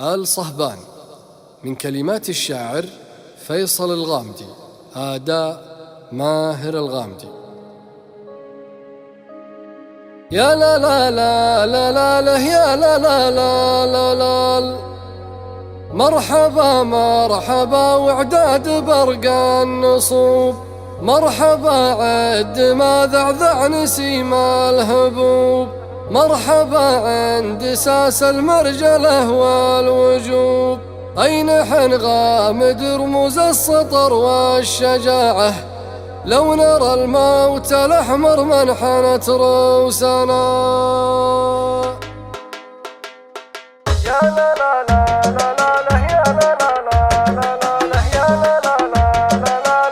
آل صهبان، من كلمات الشاعر فيصل الغامدي، أداء ماهر الغامدي. يا لا لا لا لا لا لا يا لا لا لا لا لا، مرحبا مرحبا وعداد برقى النصوب، مرحبا عد ما ذعذع نسيم الهبوب، مرحبا عند ساس المرجلة والوجوب، أين حن غامد رموز السطر والشجاعة، لو نرى الموت الأحمر منحنت رؤوسنا. يا لا لا لا لا لا يا لا لا لا لا يا لا لا لا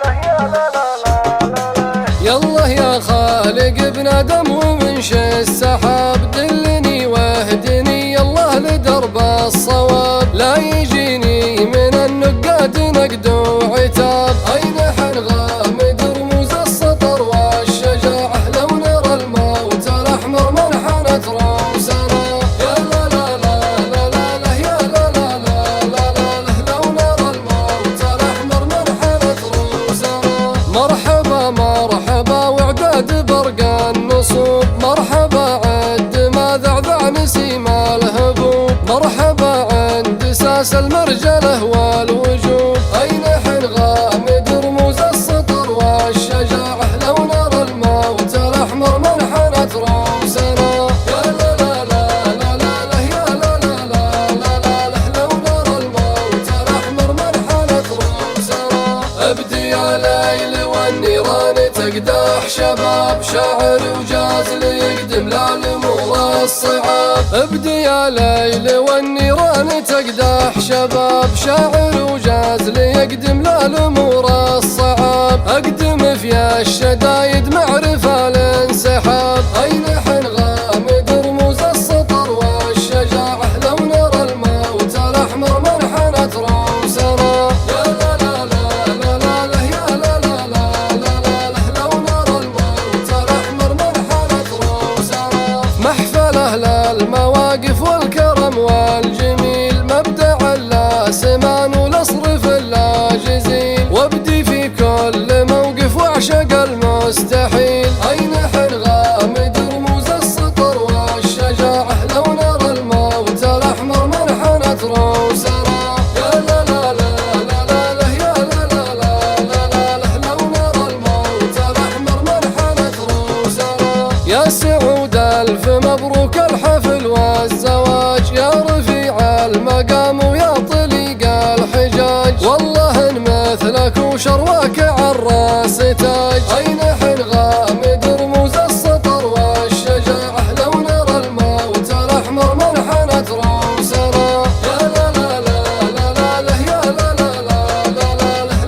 لا يا لا لا لا. يالله يا خالق ابن آدم ومنش السحاب، دلني واهدني يالله لدرب الصواب، لا يجيني من النقاد نقد وعتاب، أين حن غامد رموز السطر والشجاعة، لو نرى الموت الأحمر منحنت رؤوسنا. يا لا لا لا لا لا يا لا لا لا لا لو نرى الموت الأحمر منحنت رؤوسنا. مرحبا مرحبا وعداد برقى النصوب، مرحبا عد ما ذعذع نسيم الهبوب، مرحبا عند ساس المرجلة والوجوب، أين حن غامد رموز السطر والشجاعة، لو نرى الموت الأحمر منحنت رؤوسنا. يا لا لا لا لا لا يا لا لا لا لا لو نرى الموت الأحمر منحنت رؤوسنا. ابدي يا ليل والنيران تقدح شباب، شاعر وجازل يقدم للأمور الصعاب، ابدي يا ليل والنيران تقدح شباب، شاعر وجازل يقدم للأمور الصعاب، أقدم في الشدايد معرفة الانسحاب، أين حن غامد رموز السطر والشجاعة، لو نرى الموت الأحمر منحنت رؤوسنا. يا لا لا لا لا لا يا لا لا لا لو نرى الموت الأحمر منحنت رؤوسنا. محفله للمواقف والكرم والجميل، مبدع لا سمان ولصرف لا جزيل، وابدي في كل موقف واعشق المستحيل، أين حن غامد رموز السطر والشجاعة، لو نرى الموت الأحمر منحنت رؤوسنا. يا لا لا لا لا يا لا لا لا لو نرى الموت الأحمر منحنت رؤوسنا. يا سعود ألف مبروك الحفل والزواج، يا رفيع المقام ويا طليق الحجاج، والله إن مثلك وشرواك عالراس تاج، أين حن غامد رموز السطر والشجاعة، لو نرى الموت الأحمر منحنت رؤوسنا. يا لا لا لا لا يا لا لا لا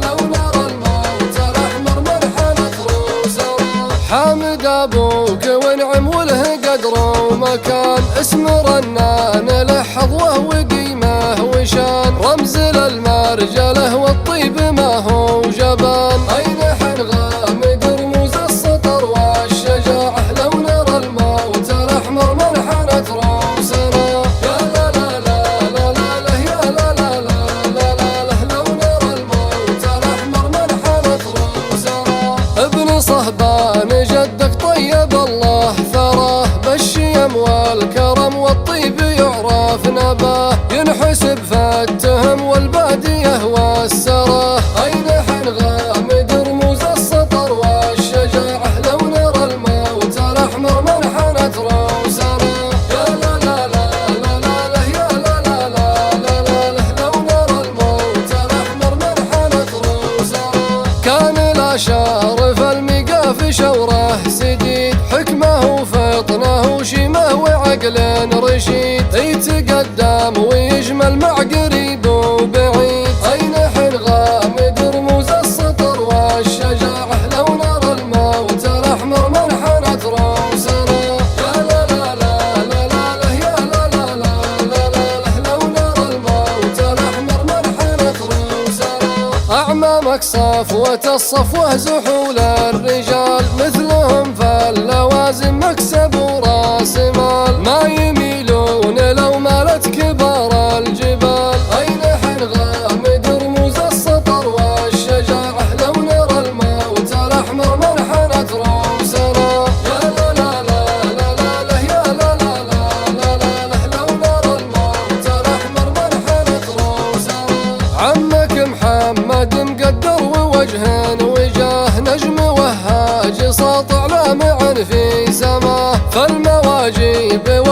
لو نرى الموت الأحمر منحنت رؤوسنا. حامد أبوك ونعم وله قدر ومكان، اسم رنان له حظوه وقيمه وشان، رمز للمرجله والطيب ما هو جبان، أين حن غامد رموز السطر والشجاعة، لو نرى الموت الأحمر منحنت رؤوسنا. يا لا لا لا لا يا لا لا لا لو نرى الموت الأحمر منحنت رؤوسنا. ابن صهبان جدك طيب الله ثراه، بالشيم والكرم والطيب يعرف نباه، ينحسب فالتهم والبادية والسراه، أين حن غامد رموز السطر والشجاعة، لو نرى الموت الأحمر منحنت رؤوسنا. يا لا لا لا يا لا لا لا لو نرى الموت الأحمر منحنت رؤوسنا. كان الأشارف المقاف شوره سديد، حكمه وفطنه وشيمه وعقل رشيد، يتقدم ويجمل مع قريب وبعيد، أين حن غامد رموز السطر والشجاعة، لو نرى الموت الأحمر منحنت رؤوسنا. يا لا لا لا يا لا لا لا لو نرى الموت الأحمر منحنت رؤوسنا. أعمامك صفوة الصفوة زحول الرجال، مثلهم فاللوازم مكسب وراس مال، ما يميلون لو مالت كبار الجبال،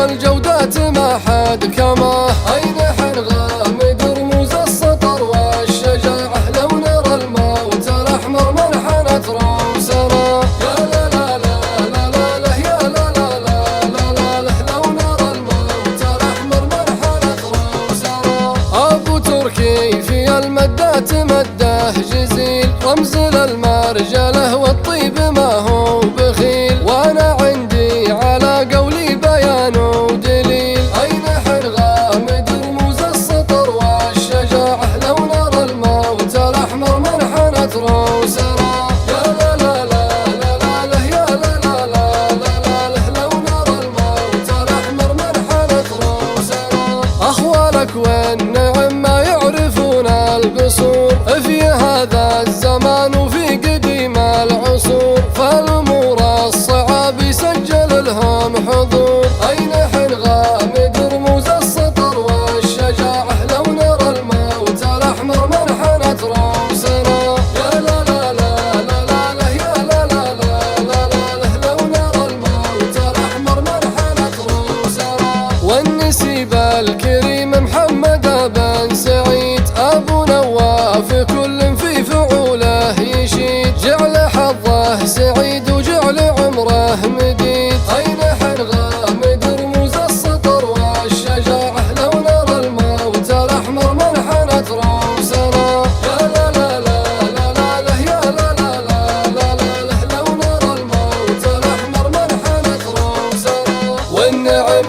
والجودات ما حد كماه. عين حنغام درموز السطر والشجاعة لو نرى الموت الأحمر منحنت رؤوسنا. يا لا لا لا لا لا لا يا لا لا لا لا لا لا لو نرى الموت الأحمر منحنت رؤوسنا. أبو تركي في المدات مده جزيل رمز للمرجله والطيب ما هو بخيل. وانا عندي على قولي بيان ودليل. عين حنغام درموز السطر والشجاعة لو نرى الموت الأحمر منحنت رؤوسنا. يا لا لا لا لا لا لا يا لا لا لا لا لا لو نرى الموت الأحمر منحنت رؤوسنا. أخوالك والنعم ما يعرفون القصور في هذا الزمان وفي قديم العصور. فالأمور الصعاب يسجل لهم حضور. عين حنغام درموز السطر والشجاعة لو نرى الموت الأحمر منحنت رؤوسنا. يا لا لا لا لا لا لا يا لا لا لا لا لا لو نرى الموت الأحمر منحنت رؤوسنا. والنسيب الكريم محمد بن سعيد أبو نواف كل في فعوله يشيد. جعل حظه سعيد وجعل عمره مديد. عين حنغام درموز السطر والشجاعة لو نرى الموت الأحمر منحنت رؤوسنا. يا لا لا لا لا لا لا يا لا لا لا لا لا لو نرى الموت الأحمر منحنت رؤوسنا. والنعم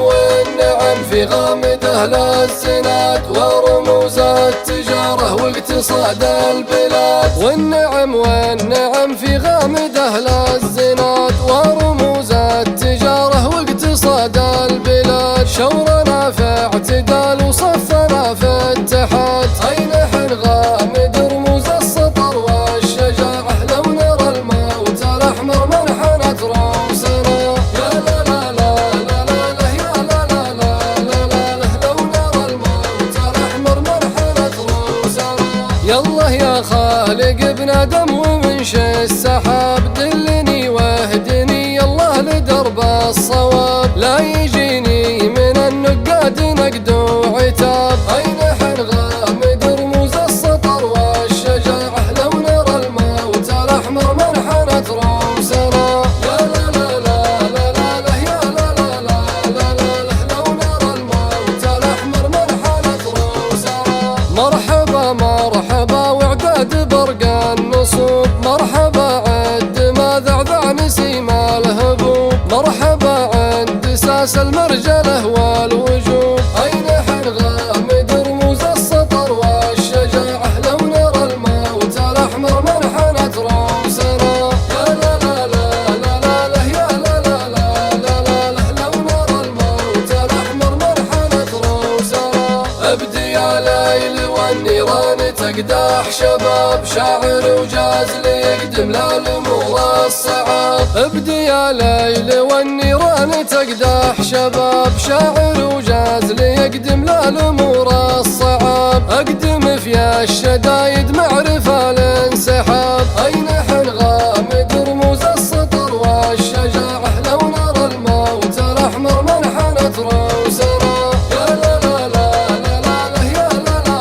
في غامد أهل الزناد ورموز التجارة واقتصاد البلاد. والنعم في غامد أهل الزناد ورموز التجارة واقتصاد البلاد. شورنا في اعتدال وصفنا في اتحاد. عين حنغام درموز السطر والشجاعة لو نرى الموت الأحمر منحنت رؤوسنا. يا لا لا لا لا لا لا يا لا لا لا لا لا لو نرى الموت الأحمر منحنت رؤوسنا. يالله يا خالق ابن آدم ومنشئ السحاب دلني واهدني يالله لدرب الصواب. لا يجيني من النقاد نقد وعتاب. عين حنغام درموز السطر والشجاعة لو نرى الموت الأحمر منحنت رؤوسنا. يا لا لا لا لا لا لا يا لا لا لا لا لا لو نرى الموت الأحمر منحنت رؤوسنا. مرحبا مرحبا وعداد برق النصوب. مرحبا عد ما ذعذع نسيم الهبوب. مرحبا عند ساس المرجله والوجوب. عين حنغام درموز السطر والشجاعة لو نرى الموت الأحمر منحنت رؤوسنا. يا لا لا لا لا لا لا يا لا لا لا لا لا لو نرى الموت الأحمر منحنت رؤوسنا. ابدي يا ليل والنيران تقدح شباب شاعر وجازل يقدم للأمور الصعاب. ابدي يا ليل والنيران تقدح شباب شاعر وجازل يقدم للأمور الصعاب. اقدم في الشدايد معرفة الانسحاب. عين حنغام درموز السطر والشجاعة لو نرى الموت الأحمر منحنت رؤوسنا. يا لا لا لا لا لا لا يا لا لا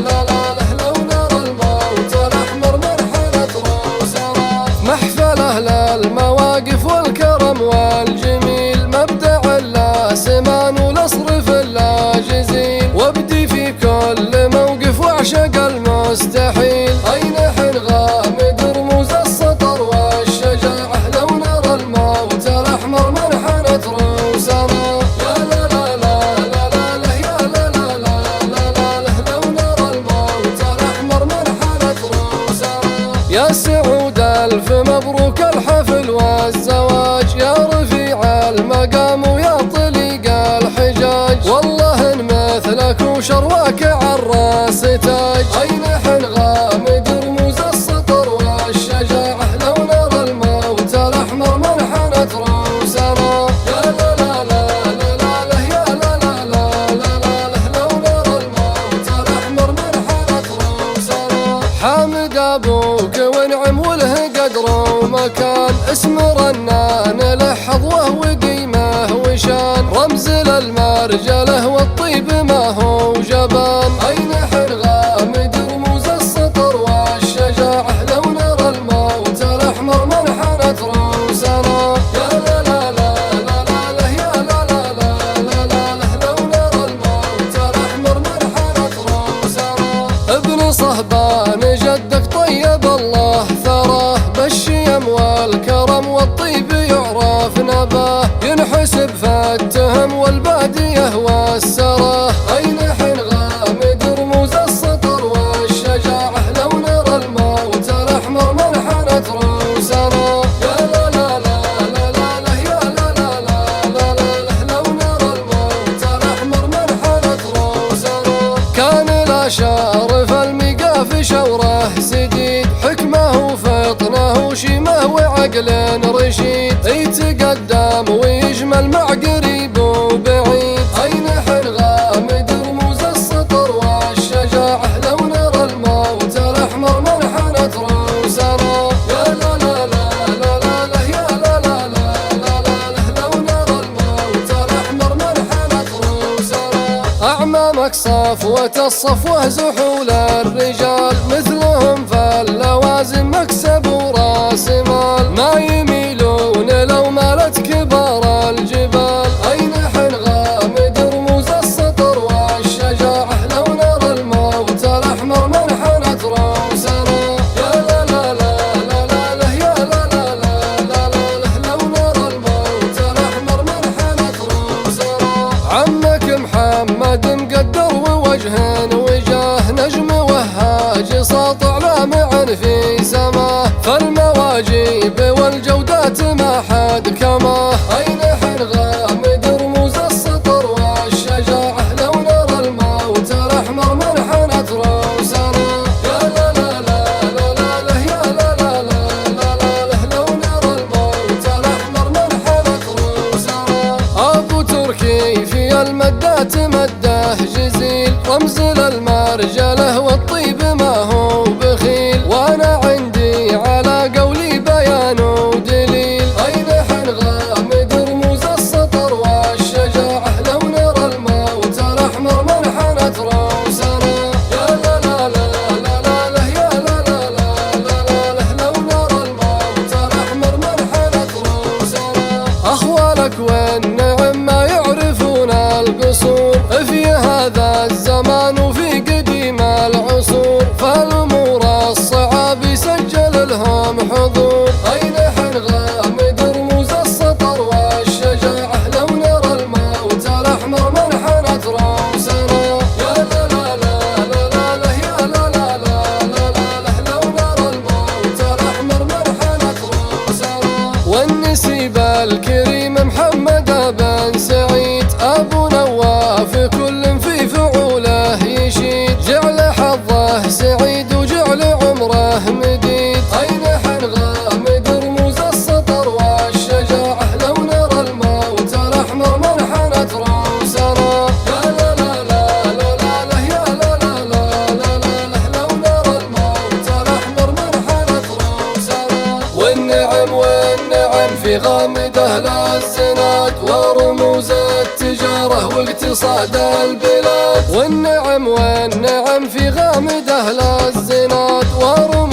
لا لا لا لو نرى الموت الأحمر منحنت رؤوسنا. محفل أهل المواقف والكرم والجميل مبدع لا سمان والأصرف لا جزيل. وابدي في كل موقف واعشق المستحيل. عين حنغام درموز السطر والشجاعة لو نرى الموت الأحمر منحنت رؤوسنا. يا لا لا لا لا لا لا يا لا لا لا لا لا لو نرى الموت الأحمر منحنت رؤوسنا. يا سعود ألف مبروك الحفل والزواج. يا رفيع المقام ويا طليق الحجاج. والله إن مثلك وشرواك عالراس تاج. عين حنغام درموز السطر والشجاعة لو نرى الموت الأحمر منحنت رؤوسنا. يا لا لا لا لا لا لا يا لا لا لا لا لا لو نرى الموت الأحمر منحنت رؤوسنا. حامد أبوك ونعم وله قدر ومكان. اسم رنان له حظوه وقيمه وشان. رمز رمز للمرجله والطيب ما هو جبان. أين حرغامد رموز السطر والشجاعة لو نرى الموت الأحمر منحنت رؤوسنا. يا لا لا لا لا لا لا يا لا لا لا لا لا لو نرى الموت الأحمر منحنت رؤوسنا. ابن صهبان جدك طيب الله ثراه، بالشيم والكرم والطيب يعرف نباه، ينحسب فالتهم والبادية والسراه. أين حنغامد رموز السطر والشجاعة لو نرى الموت الأحمر منحنت رؤوسنا. يا لا لا لا لا لا لا يا لا لا لا لا لا لو نرى الموت الأحمر منحنت رؤوسنا. كان الأشارف المقاف شوره سديد، حكمه وفطنه وشيمه وعقل رشيد، يتقدم ويجمل مع قريب وبعيد. أين حنغامد رموز السطر والشجاعة لو نرى الموت الأحمر منحنت رؤوسنا. يا لا لا لا لا لا لا يا لا لا لا لا لا لو نرى الموت الأحمر منحنت رؤوسنا. أعمامك صفوة الصفوة زحول الرجال، مثلهم فاللوازم مكسب وراس مال، ما يميلون لو مالت كبار الجبال. أين حنغامد رموز السطر والشجاعة لو نرى الموت الأحمر منحنت رؤوسنا. يا لا لا لا لا لا لا يا لا لا لا لا لا لو نرى الموت الأحمر منحنت رؤوسنا. عمك محمد مقدر ووجه وجاه، نجم وهاج ساطع لامع في سماه، فالمواجيب والجودات ما حد كماه. أين حنغامد رموز السطر والشجاعة لو نرى الموت الأحمر منحنت رؤوسنا. يا لا لا لا لا لا لا يا لا لا لا لا لا لو نرى الموت الأحمر منحنت رؤوسنا. أبو تركي في المدات مده جزيل، رمز للمرجله والطيب ما هو بخيل، وأنا عندي على قولي بيان ودليل. أين حنغامد رموز السطر والشجاعة لو نرى الموت الأحمر منحنت رؤوسنا. يا لا لا لا لا لا لا يا لا لا لا لا لا لو نرى الموت الأحمر منحنت رؤوسنا. أخوالك والنعم ما يعرفون القصور، في هذا الزمان وفي قديم العصور، فالأمور الصعاب يسجل لهم حضور. أين حنغامد رموز السطر والشجاعة لو نرى الموت الأحمر منحنت رؤوسنا. يا لا لا لا لا لا لا يا لا لا لا لا لا لو نرى الموت الأحمر منحنت رؤوسنا. والنسيب الكريم محمد بن سعيد، أبو نواف كل في فعوله يشيد، جعل حظه سعيد وجعل عمره مديد. أين حنغامد رموز السطر والشجاعة لو نرى الموت الأحمر منحنت رؤوسنا. يا لا لا لا لا لا لا يا لا لا لا لا لا لو نرى الموت الأحمر منحنت رؤوسنا. والنعم والنعم في غامد أهل الزناد، ورموز التجارة واقتصاد البلاد. والنعم والنعم في غامد أهل الزناد، ورموز